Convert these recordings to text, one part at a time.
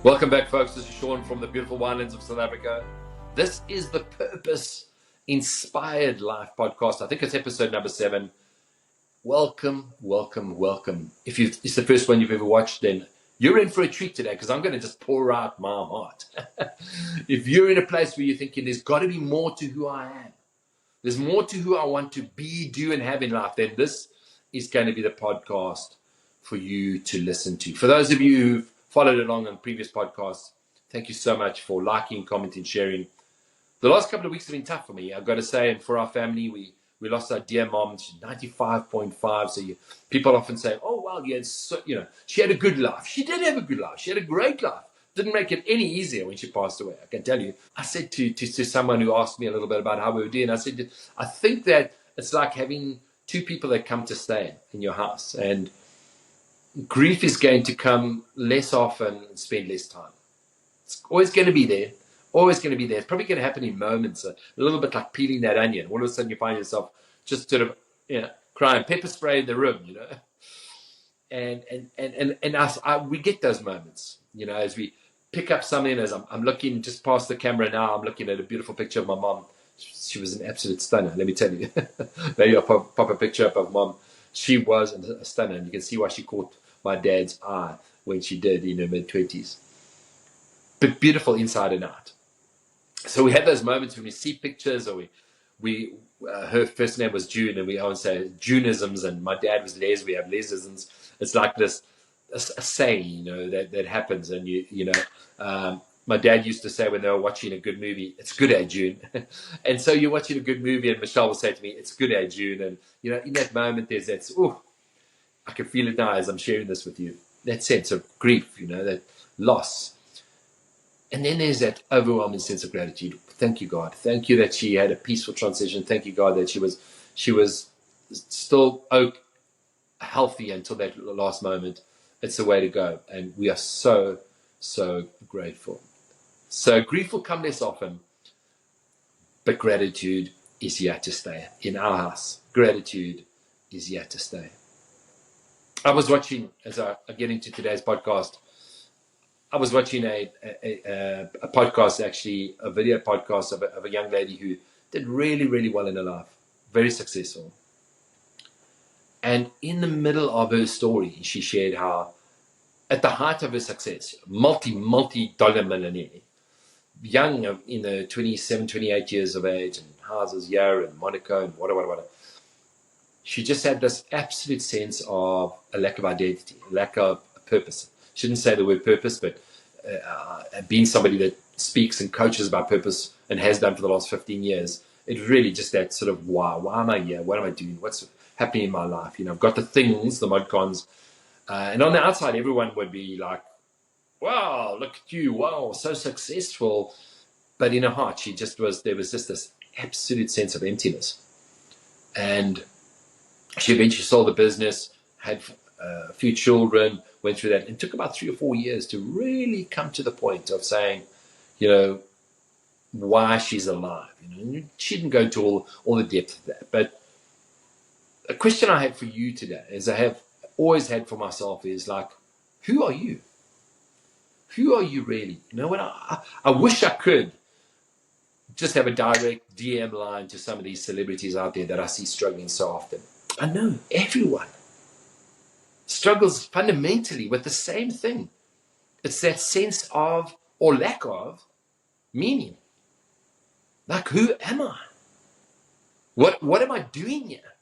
Welcome back, folks. This is Sean from the beautiful winelands of South Africa. This is the Purpose Inspired Life podcast. I think it's episode number 7. Welcome, welcome, welcome. If it's the first one you've ever watched, then you're in for a treat today because I'm going to just pour out my heart. If you're in a place where you're thinking there's got to be more to who I am, there's more to who I want to be, do, and have in life, then this is going to be the podcast for you to listen to. For those of you who've followed along on previous podcasts, thank you so much for liking, commenting, sharing. The last couple of weeks have been tough for me, I've got to say, and for our family. We lost our dear mom. She's 95.5. So people often say, oh, well, she had a good life. She did have a good life. She had a great life. Didn't make it any easier when she passed away, I can tell you. I said to someone who asked me a little bit about how we were doing, I said, I think that it's like having two people that come to stay in your house. And grief is going to come less often and spend less time. It's always going to be there. Always going to be there. It's probably going to happen in moments, a little bit like peeling that onion. All of a sudden you find yourself just sort of, crying, pepper spray in the room, And we get those moments, as we pick up something. As I'm looking just past the camera now, I'm looking at a beautiful picture of my mom. She was an absolute stunner, let me tell you. Maybe I'll pop a picture up of mom. She was a stunner, and you can see why she caught my dad's eye when she did in her mid-20s. But beautiful inside and out. So we have those moments when we see pictures, or her first name was June, and we always say Juneisms, and my dad was Les. We have Lesisms. It's like this a saying, that happens, and my dad used to say when they were watching a good movie, "It's good, June." And so you're watching a good movie, and Michelle will say to me, "It's good, June." And in that moment, there's that. Oh, I can feel it now as I'm sharing this with you. That sense of grief, that loss. And then there's that overwhelming sense of gratitude. Thank you, God. Thank you that she had a peaceful transition. Thank you, God, that she was still healthy until that last moment. It's the way to go. And we are so, so grateful. So grief will come less often, but gratitude is here to stay in our house. Gratitude is here to stay. I was watching, as I get into today's podcast, I was watching a podcast, actually, a video podcast of a young lady who did really, really well in her life, very successful. And in the middle of her story, she shared how, at the height of her success, multi-dollar millionaire, young, 27, 28 years of age, and houses here in Monaco and whatever. She just had this absolute sense of a lack of identity, a lack of purpose. Shouldn't say the word purpose, but being somebody that speaks and coaches about purpose and has done for the last 15 years, it's really just that sort of why am I here? What am I doing? What's happening in my life? I've got the things, the modcons, and on the outside, everyone would be like, wow, look at you, wow, so successful. But in her heart, there was just this absolute sense of emptiness. And she eventually sold the business, had a few children, went through that, and took about 3 or 4 years to really come to the point of saying, why she's alive. She didn't go into all the depth of that. But a question I have for you today, as I have always had for myself, is like, who are you? Who are you really? When I wish I could just have a direct DM line to some of these celebrities out there that I see struggling so often. I know everyone struggles fundamentally with the same thing. It's that sense of, or lack of, meaning. Like, who am I? What am I doing here?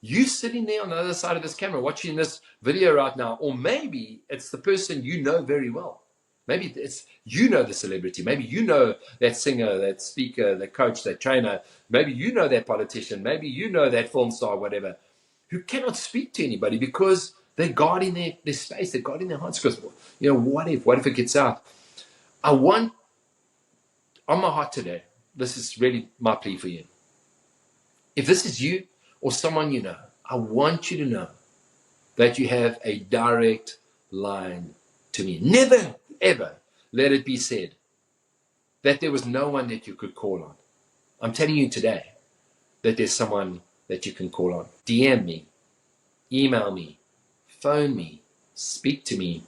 You sitting there on the other side of this camera watching this video right now, or maybe it's the person you know very well. Maybe it's the celebrity. Maybe you know that singer, that speaker, that coach, that trainer. Maybe you know that politician. Maybe you know that film star, whatever, who cannot speak to anybody because they're guarding their space. They're guarding their hearts because, what if it gets out? I want, on my heart today, this is really my plea for you. If this is you or someone you know, I want you to know that you have a direct line to me. Never, ever let it be said that there was no one that you could call on. I'm telling you today that there's someone that you can call on. DM me, email me, phone me, speak to me.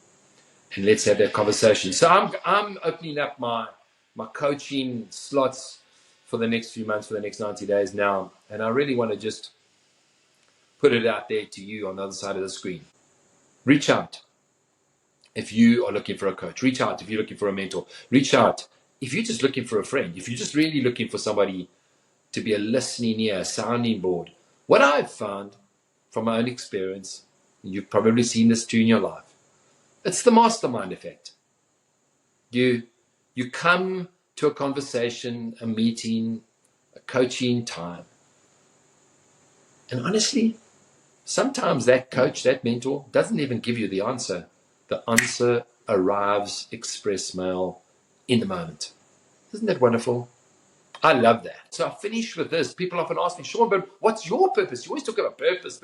and let's have that conversation. So I'm opening up my coaching slots for the next few months, for the next 90 days now, and I really want to just put it out there to you on the other side of the screen. Reach out if you are looking for a coach. Reach out if you're looking for a mentor. Reach out if you're just looking for a friend. If you're just really looking for somebody to be a listening ear, a sounding board. What I've found from my own experience, you've probably seen this too in your life, it's the mastermind effect. You come to a conversation, a meeting, a coaching time, and honestly, sometimes that coach, that mentor, doesn't even give you the answer. The answer arrives express mail in the moment. Isn't that wonderful? I love that. So I finish with this. People often ask me, Sean, but what's your purpose? You always talk about purpose.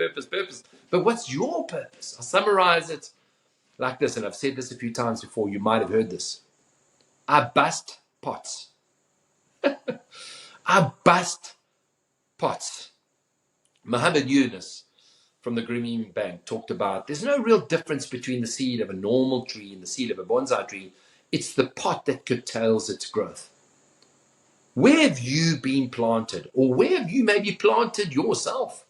But what's your purpose? I summarize it like this, and I've said this a few times before. You might have heard this. I bust pots. I bust pots. Muhammad Yunus from the Grameen Bank talked about there's no real difference between the seed of a normal tree and the seed of a bonsai tree. It's the pot that curtails its growth. Where have you been planted? Or where have you maybe planted yourself?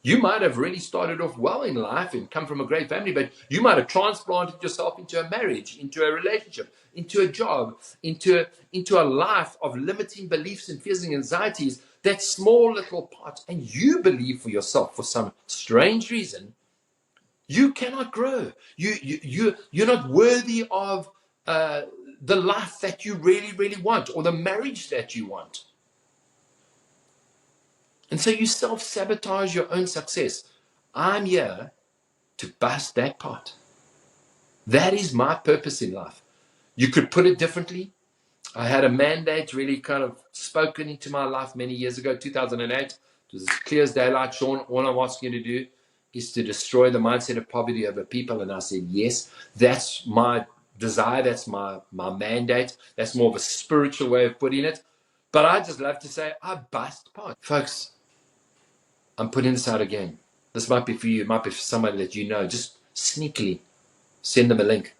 You might have really started off well in life and come from a great family, but you might have transplanted yourself into a marriage, into a relationship, into a job, into a life of limiting beliefs and fears and anxieties, that small little pot, and you believe for yourself, for some strange reason, you cannot grow. You're not worthy of the life that you really, really want, or the marriage that you want. And so you self-sabotage your own success. I'm here to bust that pot. That is my purpose in life. You could put it differently. I had a mandate really kind of spoken into my life many years ago, 2008. It was as clear as daylight. Sean, all I'm asking you to do is to destroy the mindset of poverty over people. And I said, yes, that's my desire. That's my mandate. That's more of a spiritual way of putting it. But I just love to say, I bust pot. Folks, I'm putting this out again. This might be for you. It might be for somebody that you know. Just sneakily send them a link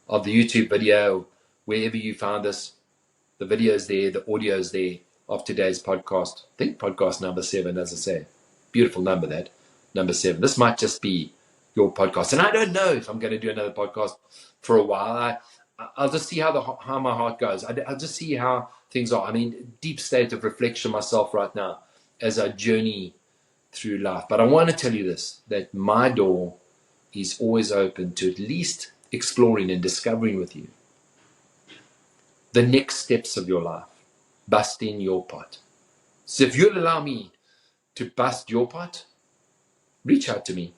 of the YouTube video, wherever you found this. The video is there. The audio is there of today's podcast. I think podcast number 7, as I say. Beautiful number, that. Number 7. This might just be your podcast. And I don't know if I'm going to do another podcast for a while. I'll just see how my heart goes. I'll just see how things are. I'm in deep state of reflection myself right now as I journey through life. But I want to tell you this, that my door is always open to at least exploring and discovering with you the next steps of your life, busting your pot. So if you'll allow me to bust your pot, reach out to me.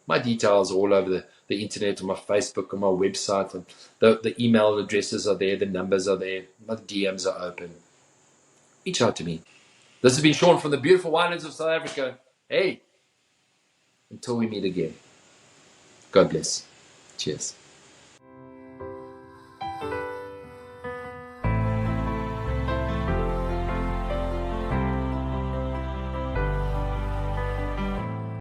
My details are all over the internet, on my Facebook, on my website, and the email addresses are there, the numbers are there, my DMs are open. Reach out to me. This has been Sean from the beautiful winelands of South Africa. Hey, until we meet again, God bless. Cheers.